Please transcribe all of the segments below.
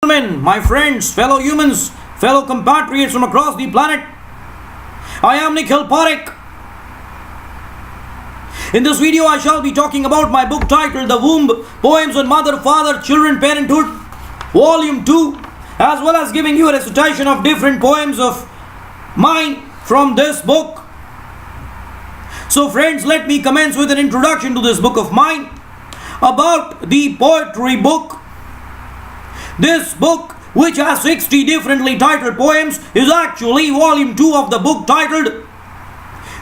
Gentlemen, my friends, fellow humans, fellow compatriots from across the planet, I am Nikhil Parekh. In this video, I shall be talking about my book titled The Womb, Poems on Mother, Father, Children, Parenthood, Volume 2, as well as giving you a recitation of different poems of mine from this book. So friends, let me commence with an introduction to this book of mine about the poetry book. This book, which has 60 differently titled poems, is actually volume 2 of the book titled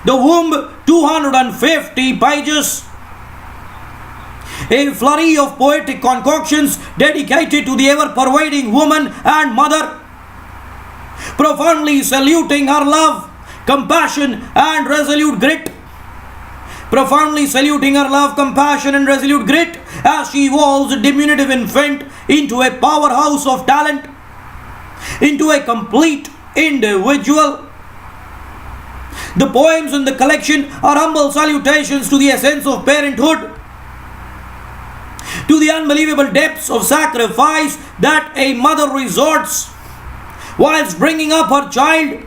The Womb, 250 pages. A flurry of poetic concoctions dedicated to the ever-pervading woman and mother, profoundly saluting her love, compassion and resolute grit. Profoundly saluting her love, compassion and resolute grit as she evolves a diminutive infant into a powerhouse of talent, into a complete individual. The poems in the collection are humble salutations to the essence of parenthood, to the unbelievable depths of sacrifice that a mother resorts whilst bringing up her child,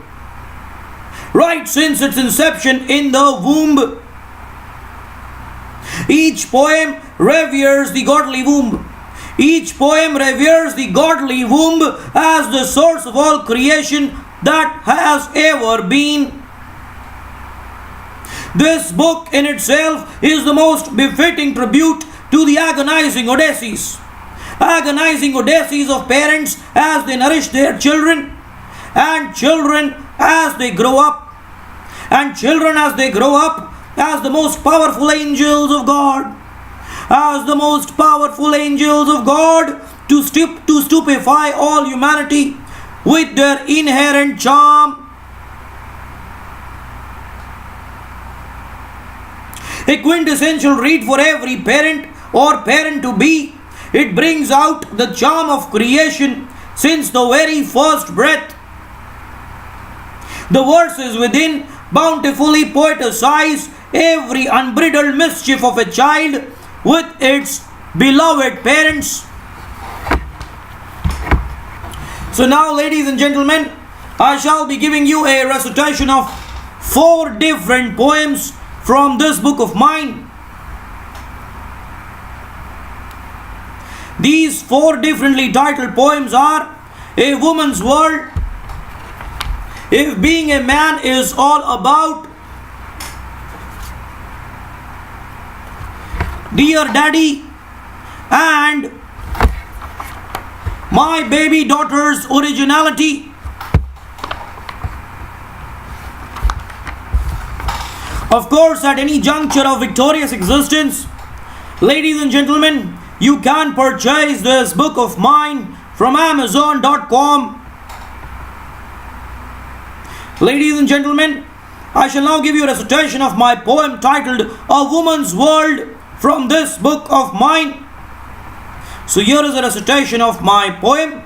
right since its inception in the womb. Each poem reveres the godly womb. Each poem reveres the godly womb as the source of all creation that has ever been. This book in itself is the most befitting tribute to the agonizing odysseys of parents as they nourish their children, and children as they grow up, and children as they grow up as the most powerful angels of God, to stupefy all humanity with their inherent charm. A quintessential read for every parent or parent-to-be. It brings out the charm of creation since the very first breath. The verses within bountifully poeticize every unbridled mischief of a child with its beloved parents. So now, ladies and gentlemen, I shall be giving you a recitation of 4 different poems from this book of mine. These 4 differently titled poems are A Woman's World, If Being a Man is All About, Dear Daddy, and My Baby Daughter's Originality. Of course, at any juncture of victorious existence, ladies and gentlemen, you can purchase this book of mine from Amazon.com. Ladies and gentlemen, I shall now give you a recitation of my poem titled A Woman's World from this book of mine. So here is a recitation of my poem.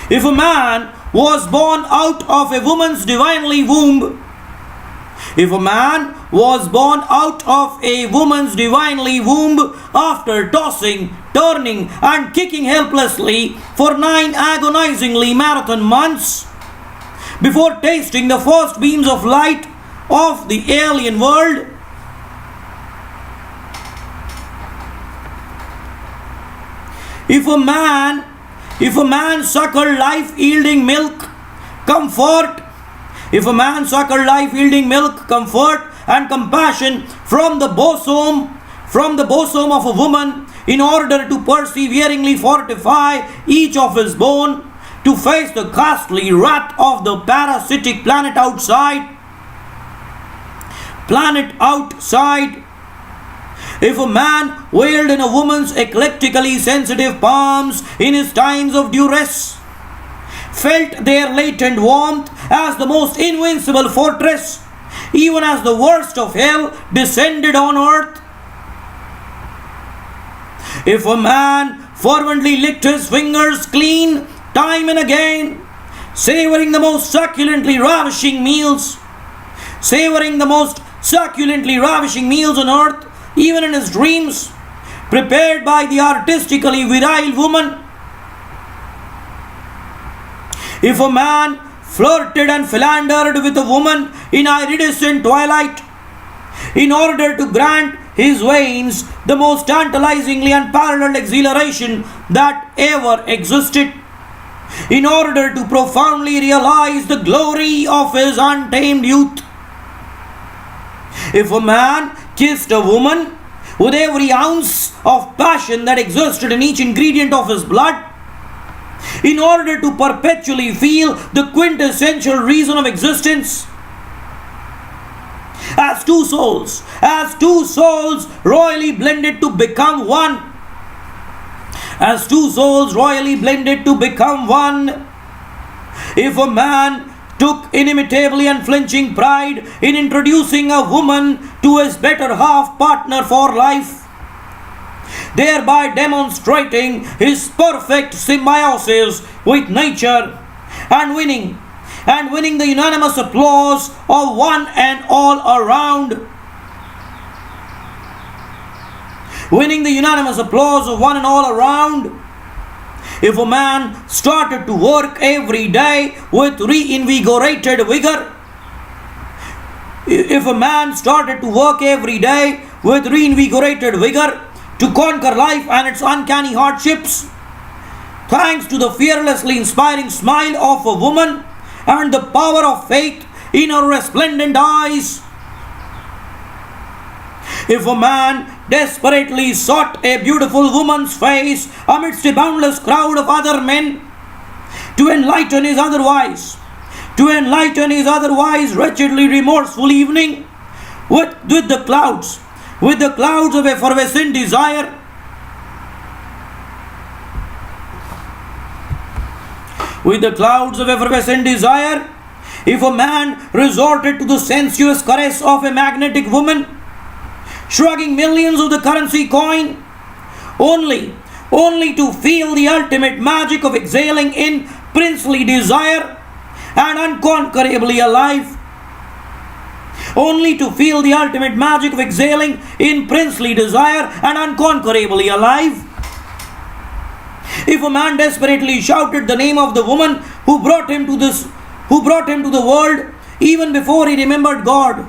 If a man was born out of a woman's divinely womb, if a man was born out of a woman's divinely womb after tossing, turning and kicking helplessly for 9 agonizingly marathon months, before tasting the first beams of light of the alien world, if a man suckled life-yielding milk, comfort, if a man suckled life-yielding milk, comfort and compassion from the bosom of a woman in order to perseveringly fortify each of his bone to face the ghastly wrath of the parasitic planet outside, if a man wailed in a woman's eclectically sensitive palms in his times of duress, felt their latent warmth as the most invincible fortress, even as the worst of hell descended on earth, if a man fervently licked his fingers clean time and again, savoring the most succulently ravishing meals on earth, even in his dreams, prepared by the artistically virile woman. If a man flirted and philandered with a woman in iridescent twilight, in order to grant his veins the most tantalizingly unparalleled exhilaration that ever existed, in order to profoundly realize the glory of his untamed youth. If a man kissed a woman with every ounce of passion that existed in each ingredient of his blood, in order to perpetually feel the quintessential reason of existence, as two souls royally blended to become one, as two souls royally blended to become one. If a man took inimitably unflinching pride in introducing a woman to his better half partner for life, thereby demonstrating his perfect symbiosis with nature and winning the unanimous applause of one and all around. Winning the unanimous applause of one and all around. If a man started to work every day with reinvigorated vigor, if a man started to work every day with reinvigorated vigor to conquer life and its uncanny hardships, thanks to the fearlessly inspiring smile of a woman and the power of faith in her resplendent eyes, if a man desperately sought a beautiful woman's face amidst a boundless crowd of other men to enlighten his otherwise wretchedly remorseful evening with the clouds of effervescent desire, if a man resorted to the sensuous caress of a magnetic woman, shrugging millions of the currency coin, only to feel the ultimate magic of exhaling in princely desire and unconquerably alive, only to feel the ultimate magic of exhaling in princely desire and unconquerably alive. If a man desperately shouted the name of the woman who brought him to the world, even before he remembered God,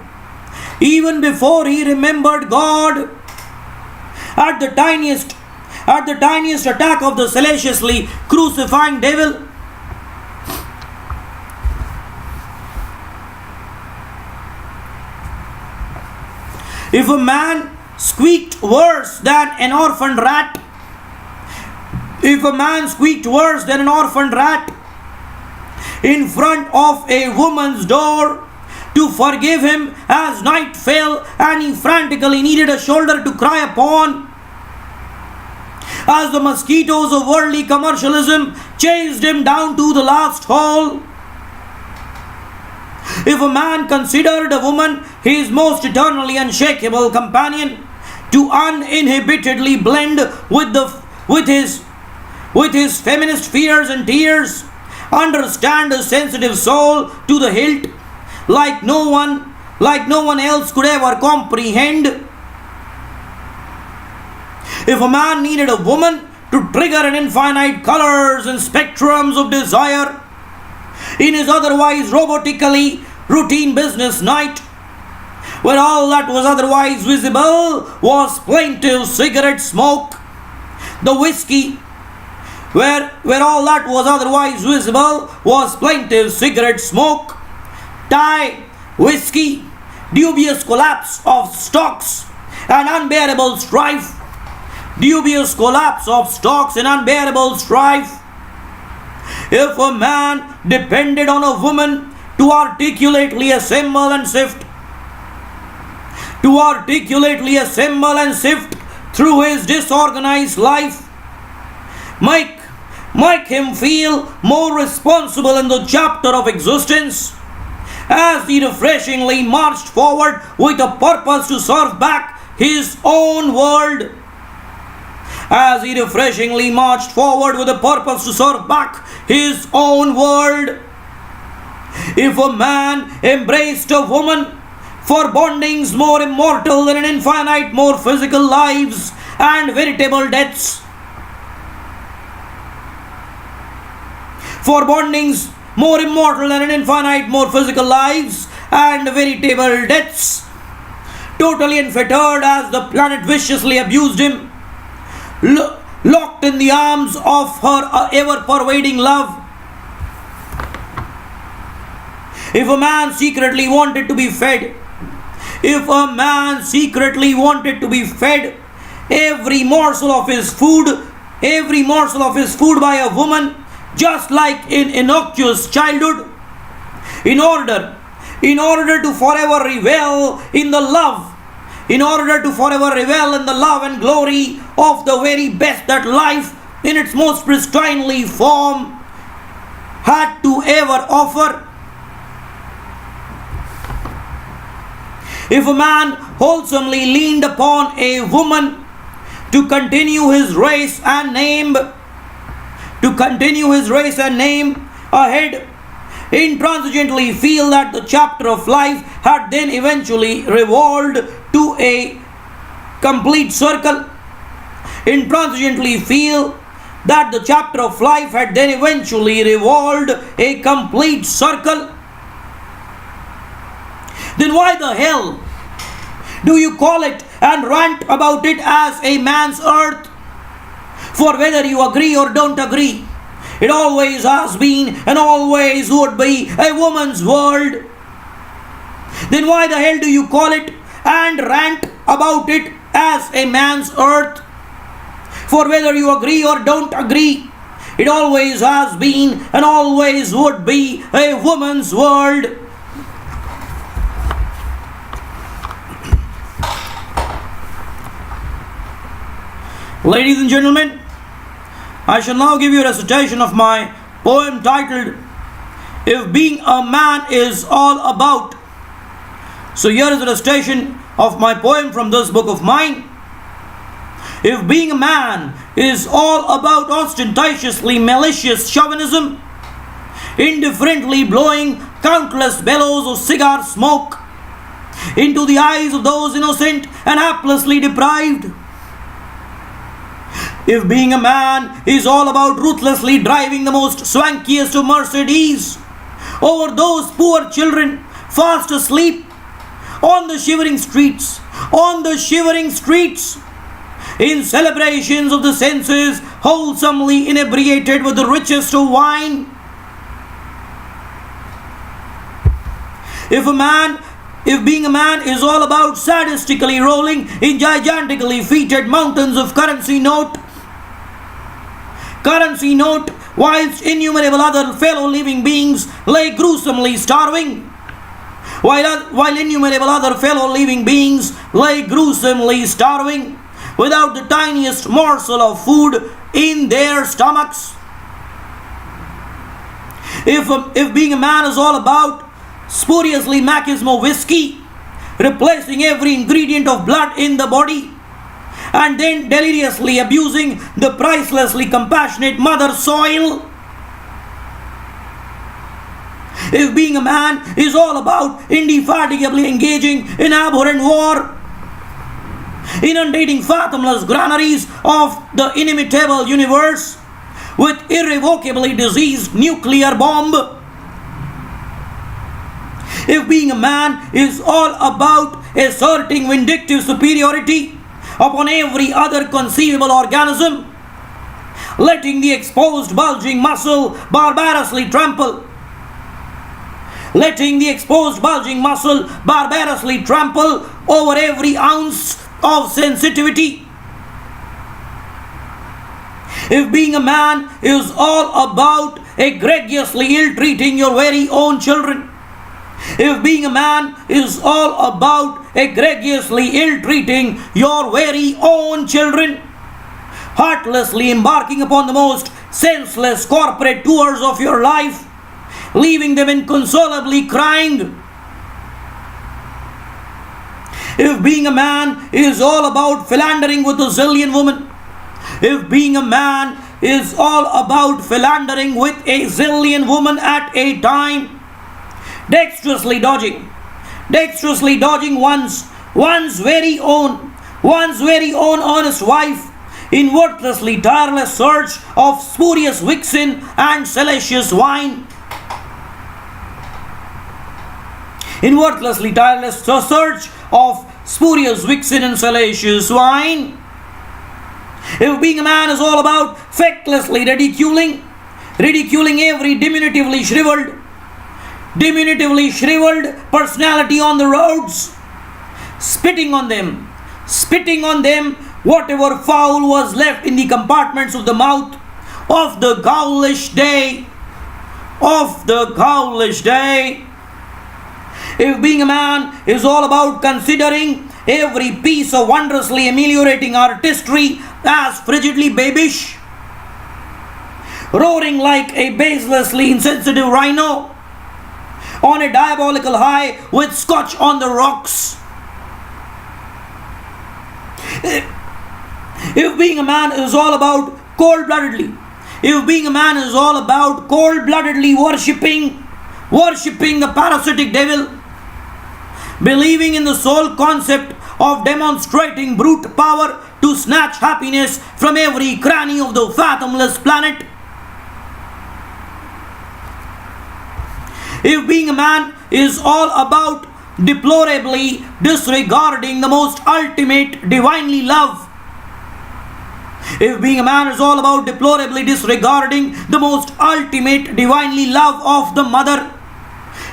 at the tiniest attack of the salaciously crucifying devil, if a man squeaked worse than an orphaned rat, in front of a woman's door to forgive him as night fell and he frantically needed a shoulder to cry upon, as the mosquitoes of worldly commercialism chased him down to the last hole, if a man considered a woman his most eternally unshakable companion, to uninhibitedly blend with his feminist fears and tears, understand a sensitive soul to the hilt, like no one else could ever comprehend. If a man needed a woman to trigger an infinite colors and spectrums of desire in his otherwise robotically routine business night, where all that was otherwise visible was plaintive cigarette smoke, the whiskey, where all that was otherwise visible was plaintive cigarette smoke, tie, whiskey, dubious collapse of stocks and unbearable strife, If a man depended on a woman to articulately assemble and sift through his disorganized life, make him feel more responsible in the chapter of existence, as he refreshingly marched forward with a purpose to serve back his own world. If a man embraced a woman for bondings more immortal than an infinite more physical lives, and veritable deaths. For bondings more immortal than an infinite, more physical lives and veritable deaths. Totally unfettered as the planet viciously abused him, locked in the arms of her ever-pervading love. If a man secretly wanted to be fed, if a man secretly wanted to be fed, every morsel of his food by a woman, just like in innocuous childhood, in order to forever revel in the love, and glory of the very best that life in its most pristinely form had to ever offer. If a man wholesomely leaned upon a woman to continue his race and name ahead, intransigently feel that the chapter of life had then eventually revolved to a complete circle. Intransigently feel that the chapter of life had then eventually revolved a complete circle. Then why the hell do you call it and rant about it as a man's earth? For whether you agree or don't agree, it always has been and always would be a woman's world. Then why the hell do you call it and rant about it as a man's earth? For whether you agree or don't agree, it always has been and always would be a woman's world. Ladies and gentlemen, I shall now give you a recitation of my poem titled, If Being a Man Is All About. So here is a recitation of my poem from this book of mine. If being a man is all about ostentatiously malicious chauvinism, indifferently blowing countless bellows of cigar smoke into the eyes of those innocent and haplessly deprived, if being a man is all about ruthlessly driving the most swankiest of Mercedes over those poor children fast asleep on the shivering streets, in celebrations of the senses, wholesomely inebriated with the richest of wine, if being a man is all about sadistically rolling in gigantically feted mountains of currency note, whilst innumerable other fellow living beings lay gruesomely starving, while innumerable other fellow living beings lay gruesomely starving without the tiniest morsel of food in their stomachs. If being a man is all about spuriously machismo whiskey, replacing every ingredient of blood in the body, and then deliriously abusing the pricelessly compassionate mother soil, if being a man is all about indefatigably engaging in abhorrent war, inundating fathomless granaries of the inimitable universe with irrevocably diseased nuclear bomb, if being a man is all about asserting vindictive superiority upon every other conceivable organism, letting the exposed bulging muscle barbarously trample over every ounce of sensitivity, if being a man is all about egregiously ill-treating your very own children, if being a man is all about egregiously ill-treating your very own children, heartlessly embarking upon the most senseless corporate tours of your life, leaving them inconsolably crying, if being a man is all about philandering with a zillion women, if being a man is all about philandering with a zillion women at a time, dexterously dodging one's very own one's very own earnest wife, in worthlessly tireless search of spurious vixen and salacious wine. In worthlessly tireless search of spurious vixen and salacious wine. If being a man is all about fecklessly ridiculing every diminutively shriveled personality on the roads, spitting on them whatever foul was left in the compartments of the mouth of the ghoulish day. If being a man is all about considering every piece of wondrously ameliorating artistry as frigidly babyish, roaring like a baselessly insensitive rhino on a diabolical high with scotch on the rocks. If being a man is all about cold-bloodedly worshipping the parasitic devil, believing in the sole concept of demonstrating brute power to snatch happiness from every cranny of the fathomless planet. If being a man is all about deplorably disregarding the most ultimate divinely love, if being a man is all about deplorably disregarding the most ultimate divinely love of the mother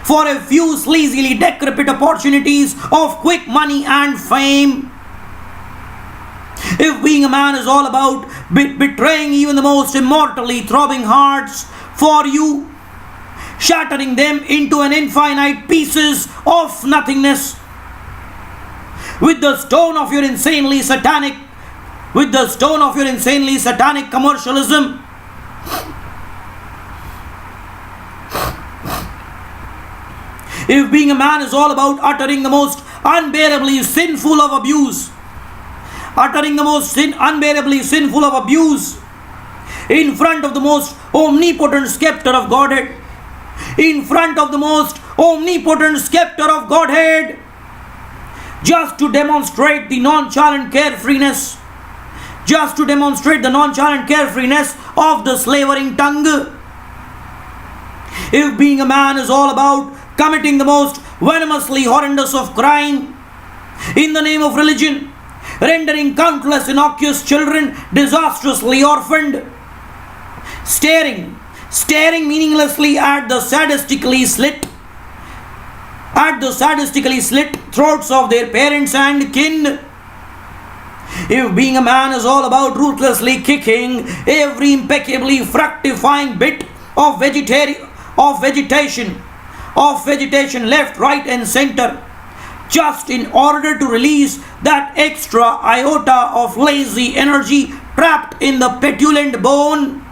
for a few sleazily decrepit opportunities of quick money and fame, if being a man is all about betraying even the most immortally throbbing hearts for you, shattering them into an infinite pieces of nothingness with the stone of your insanely satanic commercialism, if being a man is all about uttering the most unbearably sinful of abuse, in front of the most omnipotent scepter of Godhead, just to demonstrate the nonchalant carefreeness of the slavering tongue. If being a man is all about committing the most venomously horrendous of crime in the name of religion, rendering countless innocuous children disastrously orphaned, staring meaninglessly at the sadistically slit throats of their parents and kin. If being a man is all about ruthlessly kicking every impeccably fructifying bit of vegetation left, right and center, just in order to release that extra iota of lazy energy trapped in the petulant bone.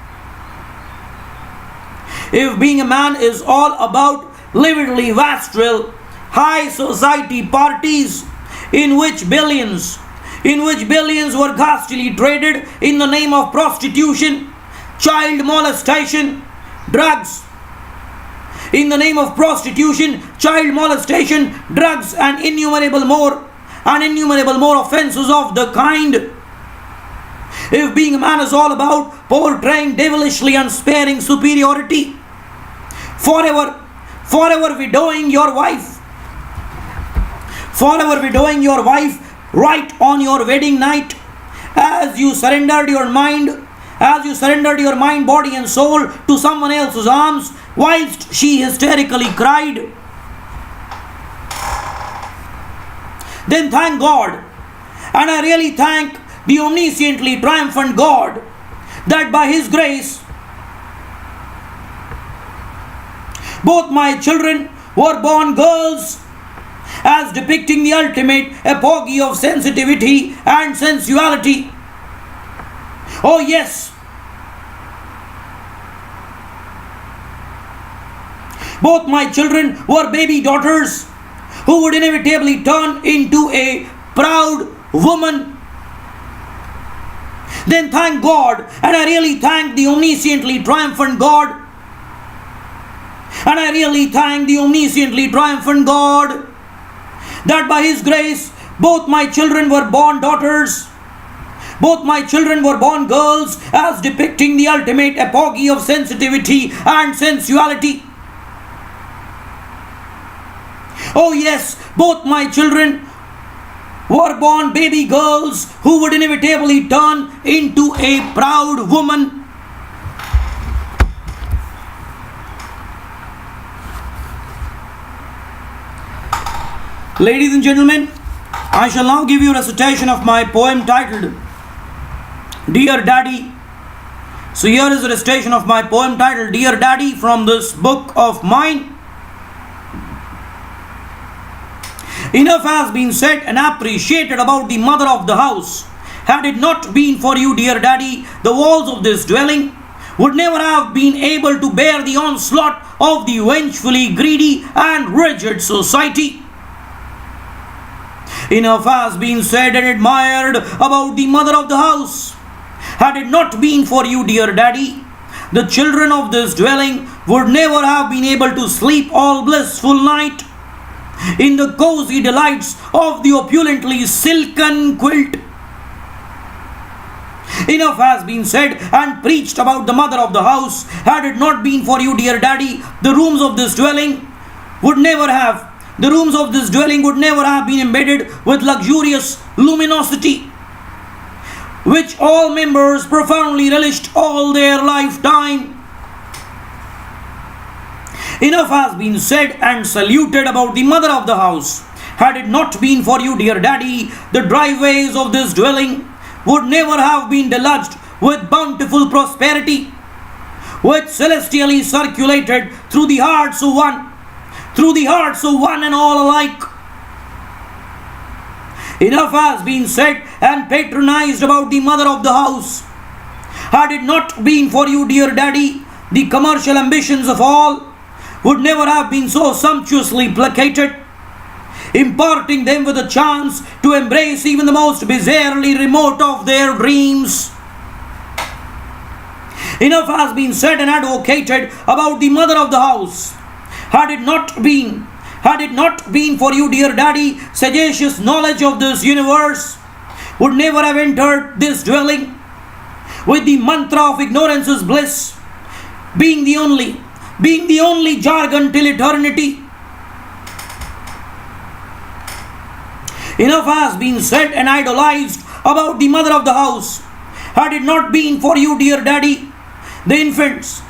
If being a man is all about lividly wastrel high society parties in which billions were ghastly traded in the name of prostitution, child molestation, drugs, and innumerable more offenses of the kind. If being a man is all about portraying devilishly unsparing superiority, forever widowing your wife right on your wedding night, as you surrendered your mind, body and soul to someone else's arms, whilst she hysterically cried. Then thank God, and I really thank the omnisciently triumphant God, that by His grace both my children were born girls, as depicting the ultimate apogee of sensitivity and sensuality. Oh yes, both my children were baby daughters who would inevitably turn into a proud woman. Then thank God, and I really thank the omnisciently triumphant God, that by His grace Both my children were born daughters. Both my children were born girls, as depicting the ultimate apogee of sensitivity and sensuality. Oh yes, both my children were born baby girls who would inevitably turn into a proud woman. Ladies and gentlemen, I shall now give you a recitation of my poem titled Dear Daddy. So here is a recitation of my poem titled Dear Daddy from this book of mine. Enough has been said and appreciated about the mother of the house. Had it not been for you, dear Daddy, the walls of this dwelling would never have been able to bear the onslaught of the vengefully greedy and rigid society. Enough has been said and admired about the mother of the house. Had it not been for you, dear Daddy, the children of this dwelling would never have been able to sleep all blissful night in the cozy delights of the opulently silken quilt. Enough has been said and preached about the mother of the house. Had it not been for you, dear Daddy, the rooms of this dwelling would never have been embedded with luxurious luminosity, which all members profoundly relished all their lifetime. Enough has been said and saluted about the mother of the house. Had it not been for you, dear Daddy, the driveways of this dwelling would never have been deluged with bountiful prosperity, which celestially circulated through the hearts of one and all alike. Enough has been said and patronized about the mother of the house. Had it not been for you, dear Daddy, the commercial ambitions of all would never have been so sumptuously placated, imparting them with a chance to embrace even the most bizarrely remote of their dreams. Enough has been said and advocated about the mother of the house. Had it not been for you, dear Daddy, sagacious knowledge of this universe would never have entered this dwelling, with the mantra of ignorance's bliss being the only jargon till eternity. Enough has been said and idolized about the mother of the house. Had it not been for you, dear Daddy, the infants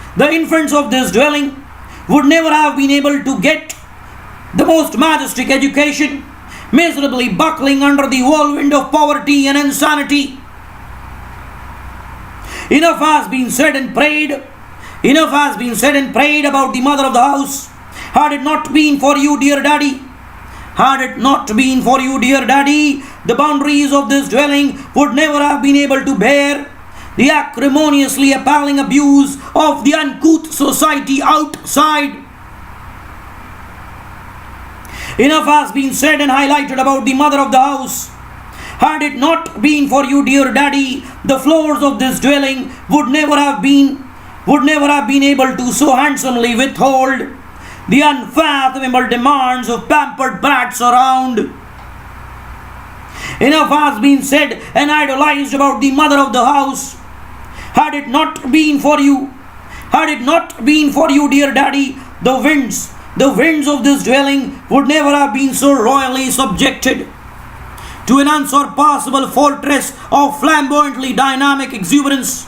of this dwelling would never have been able to get the most majestic education, miserably buckling under the whirlwind of poverty and insanity. Enough has been said and prayed about the mother of the house. Had it not been for you, dear Daddy, the boundaries of this dwelling would never have been able to bear the acrimoniously appalling abuse of the uncouth society outside. Enough has been said and highlighted about the mother of the house. Had it not been for you, dear Daddy, the floors of this dwelling would never have been able to so handsomely withhold the unfathomable demands of pampered brats around. Enough has been said and idolized about the mother of the house. Had it not been for you, dear Daddy, the winds of this dwelling would never have been so royally subjected to an unsurpassable fortress of flamboyantly dynamic exuberance,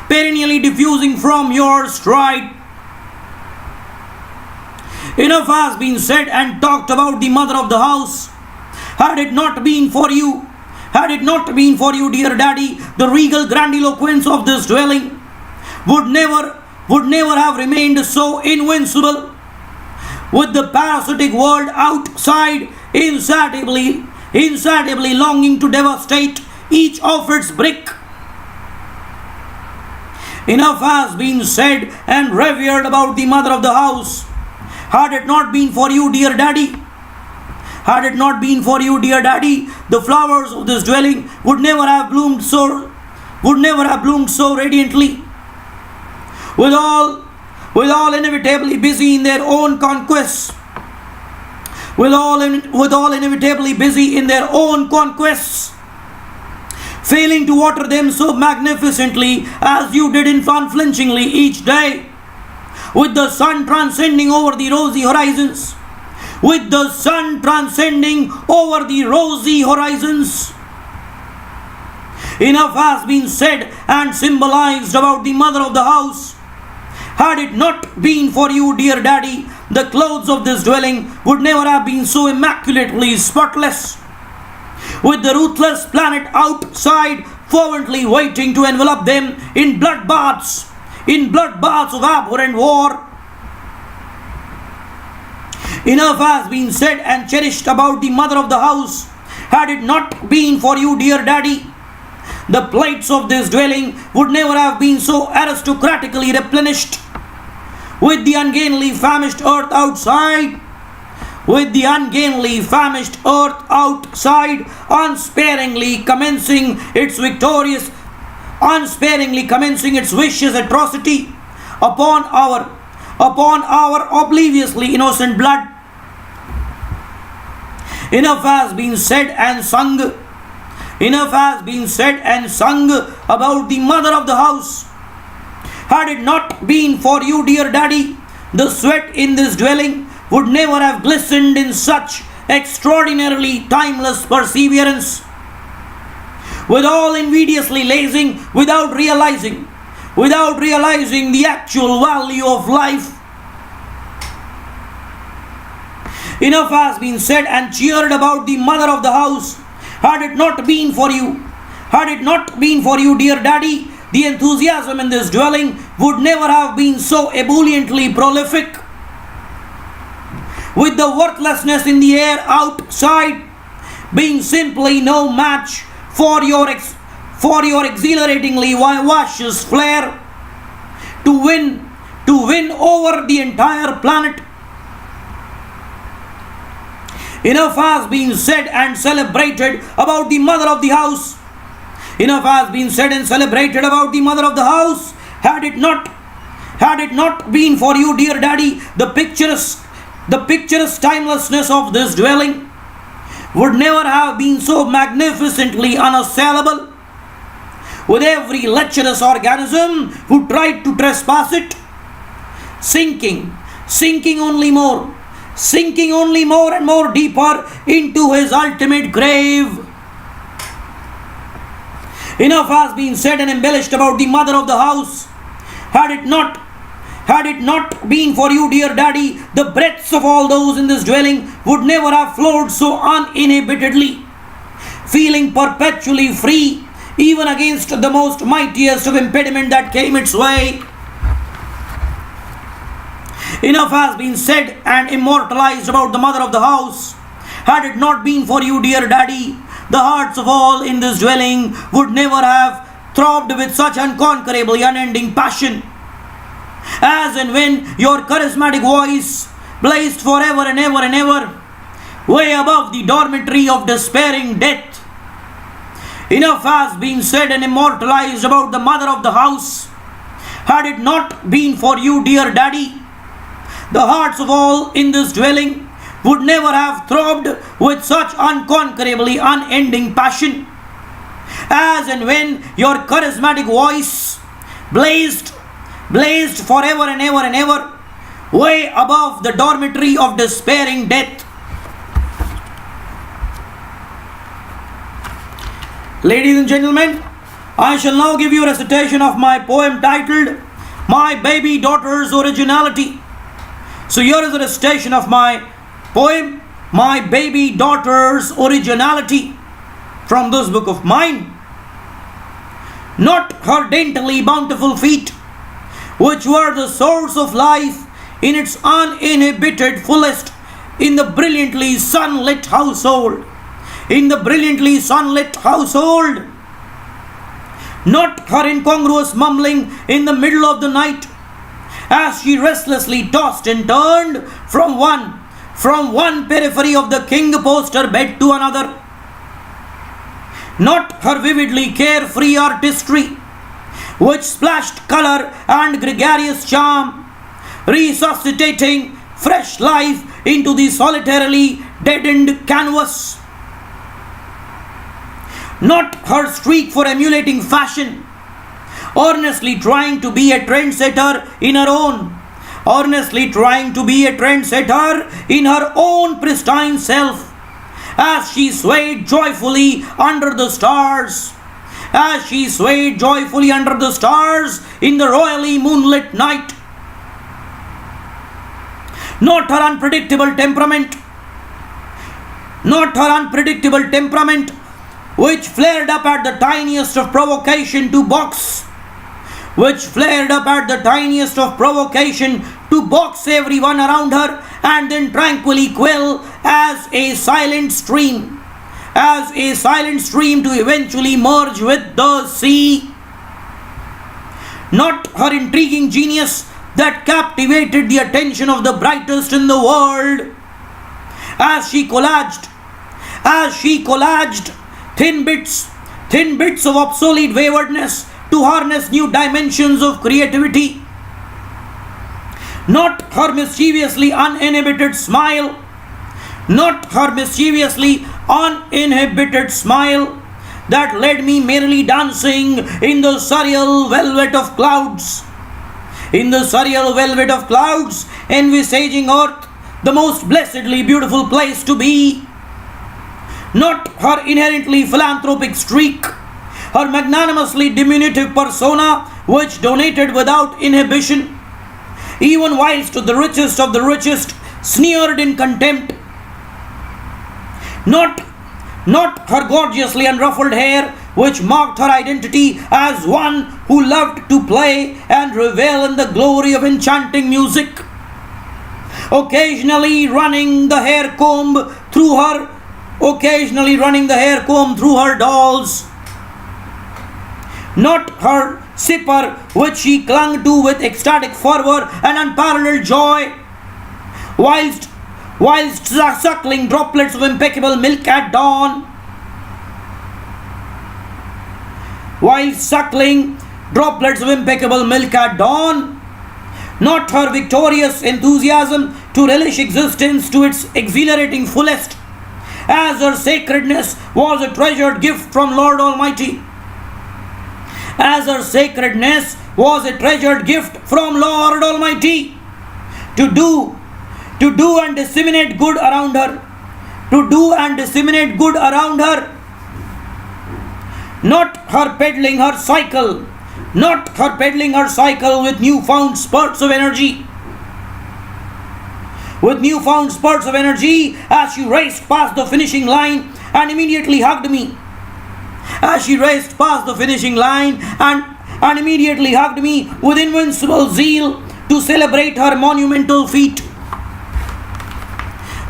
perennially diffusing from your stride. Enough has been said and talked about the mother of the house. Had it not been for you, dear Daddy, the regal grandiloquence of this dwelling would never have remained so invincible, with the parasitic world outside insatiably longing to devastate each of its brick. Enough has been said and revered about the mother of the house. Had it not been for you, dear Daddy, the flowers of this dwelling would never have bloomed so radiantly. With all inevitably busy in their own conquests, with all inevitably busy in their own conquests, failing to water them so magnificently as you did unflinchingly each day, with the sun transcending over the rosy horizons. With the sun transcending over the rosy horizons. Enough has been said and symbolized about the mother of the house. Had it not been for you, dear daddy, the clothes of this dwelling would never have been so immaculately spotless. With the ruthless planet outside fervently waiting to envelop them in bloodbaths of abhorrent war. Enough has been said and cherished about the mother of the house. Had it not been for you, dear daddy, the plates of this dwelling would never have been so aristocratically replenished. With the ungainly famished earth outside, unsparingly commencing its vicious atrocity upon our obliviously innocent blood. Enough has been said and sung about the mother of the house. Had it not been for you, dear daddy, the sweat in this dwelling would never have glistened in such extraordinarily timeless perseverance. With all invidiously lazing, without realizing the actual value of life. Enough has been said and cheered about the mother of the house. Had it not been for you, dear daddy, the enthusiasm in this dwelling would never have been so ebulliently prolific. With the worthlessness in the air outside being simply no match for your exhilaratingly vivacious flair to win over the entire planet. Enough has been said and celebrated about the mother of the house. Enough has been said and celebrated about the mother of the house. Had it not been for you, dear daddy, the picturesque timelessness of this dwelling would never have been so magnificently unassailable. With every lecherous organism who tried to trespass it, sinking only more and more deeper into his ultimate grave. Enough has been said and embellished about the mother of the house. Had it not been for you, dear daddy, the breaths of all those in this dwelling would never have flowed so uninhibitedly, feeling perpetually free, even against the most mightiest of impediment that came its way. Enough has been said and immortalized about the mother of the house. Had it not been for you, dear daddy, the hearts of all in this dwelling would never have throbbed with such unconquerably unending passion, as and when your charismatic voice blazed forever and ever and ever, way above the dormitory of despairing death. Enough has been said and immortalized about the mother of the house. Had it not been for you, dear daddy, the hearts of all in this dwelling would never have throbbed with such unconquerably unending passion, as and when your charismatic voice blazed forever and ever and ever, way above the dormitory of despairing death. Ladies and gentlemen, I shall now give you a recitation of my poem titled My Baby Daughter's Originality. So here is a recitation of my poem, My Baby Daughter's Originality, from this book of mine. Not her daintily bountiful feet, which were the source of life in its uninhibited fullest in the brilliantly sunlit household. Not her incongruous mumbling in the middle of the night as she restlessly tossed and turned from one periphery of the king poster bed to another. Not her vividly carefree artistry, which splashed color and gregarious charm, resuscitating fresh life into the solitarily deadened canvas. Not her streak for emulating fashion, earnestly trying to be a trendsetter in her own, earnestly trying to be a trendsetter in her own pristine self, as she swayed joyfully under the stars, as she swayed joyfully under the stars in the royally moonlit night. Not her unpredictable temperament, not her unpredictable temperament, which flared up at the tiniest of provocation to box, which flared up at the tiniest of provocation to box everyone around her and then tranquilly quell as a silent stream, as a silent stream to eventually merge with the sea. Not her intriguing genius that captivated the attention of the brightest in the world, as she collaged thin bits of obsolete waywardness to harness new dimensions of creativity. Not her mischievously uninhibited smile, not her mischievously uninhibited smile that led me merrily dancing in the surreal velvet of clouds, in the surreal velvet of clouds, envisaging earth, the most blessedly beautiful place to be. Not her inherently philanthropic streak, her magnanimously diminutive persona, which donated without inhibition, even whilst the richest of the richest sneered in contempt. Not her gorgeously unruffled hair, which marked her identity as one who loved to play and revel in the glory of enchanting music, occasionally running the hair comb through her dolls. Not her zipper, which she clung to with ecstatic fervor and unparalleled joy, whilst suckling droplets of impeccable milk at dawn. While suckling droplets of impeccable milk at dawn. Not her victorious enthusiasm to relish existence to its exhilarating fullest, as her sacredness was a treasured gift from Lord Almighty. As her sacredness was a treasured gift from Lord Almighty to do and disseminate good around her. To do and disseminate good around her. Not her peddling her cycle. Not her peddling her cycle with newfound spurts of energy. With newfound spurts of energy as she raced past the finishing line and immediately hugged me. As she raced past the finishing line and immediately hugged me with invincible zeal to celebrate her monumental feat.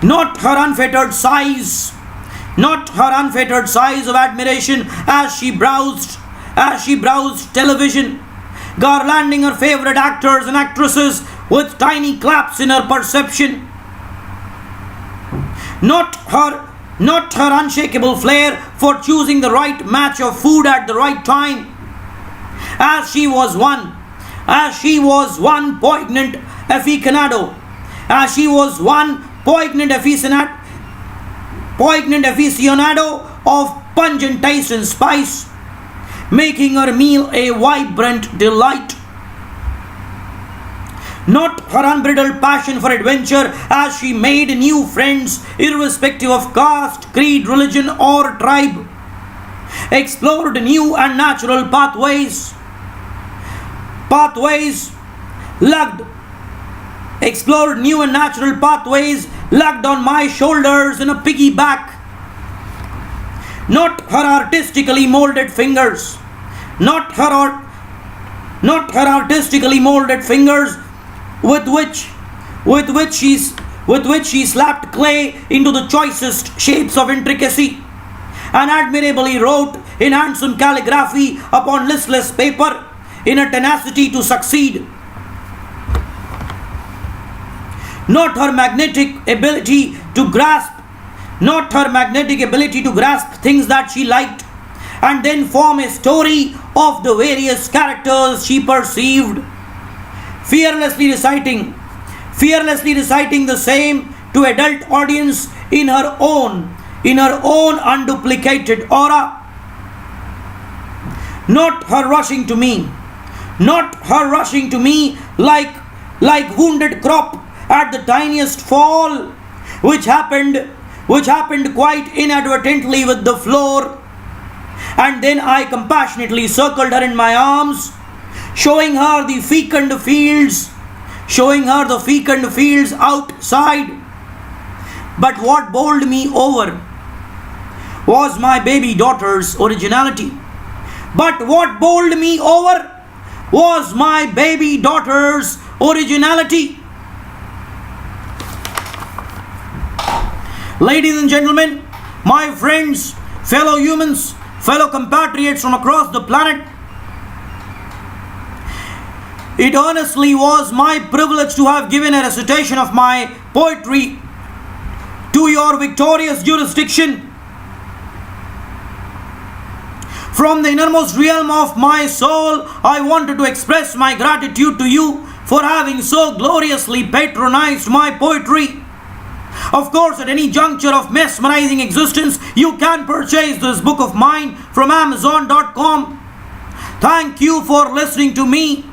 Not her unfettered size of admiration as she browsed television, garlanding her favorite actors and actresses with tiny claps in her perception. Not her unshakable flair for choosing the right match of food at the right time, as she was one poignant aficionado, of pungent taste and spice, making her meal a vibrant delight. Not her unbridled passion for adventure as she made new friends irrespective of caste, creed, religion or tribe, explored new and natural pathways lugged on my shoulders in a piggyback. Not her artistically molded fingers, with which she slapped clay into the choicest shapes of intricacy, and admirably wrote in handsome calligraphy upon listless paper in a tenacity to succeed. Not her magnetic ability to grasp things that she liked and then form a story of the various characters she perceived, fearlessly reciting fearlessly reciting the same to adult audience in her own unduplicated aura. Not her rushing to me, like wounded crop at the tiniest fall, which happened quite inadvertently with the floor. And then I compassionately circled her in my arms, showing her the fecund fields outside. But what bowled me over was my baby daughter's originality. Ladies and gentlemen, my friends, fellow humans, fellow compatriots from across the planet, it honestly was my privilege to have given a recitation of my poetry to your victorious jurisdiction. From the innermost realm of my soul, I wanted to express my gratitude to you for having so gloriously patronized my poetry. Of course, at any juncture of mesmerizing existence, you can purchase this book of mine from Amazon.com. Thank you for listening to me.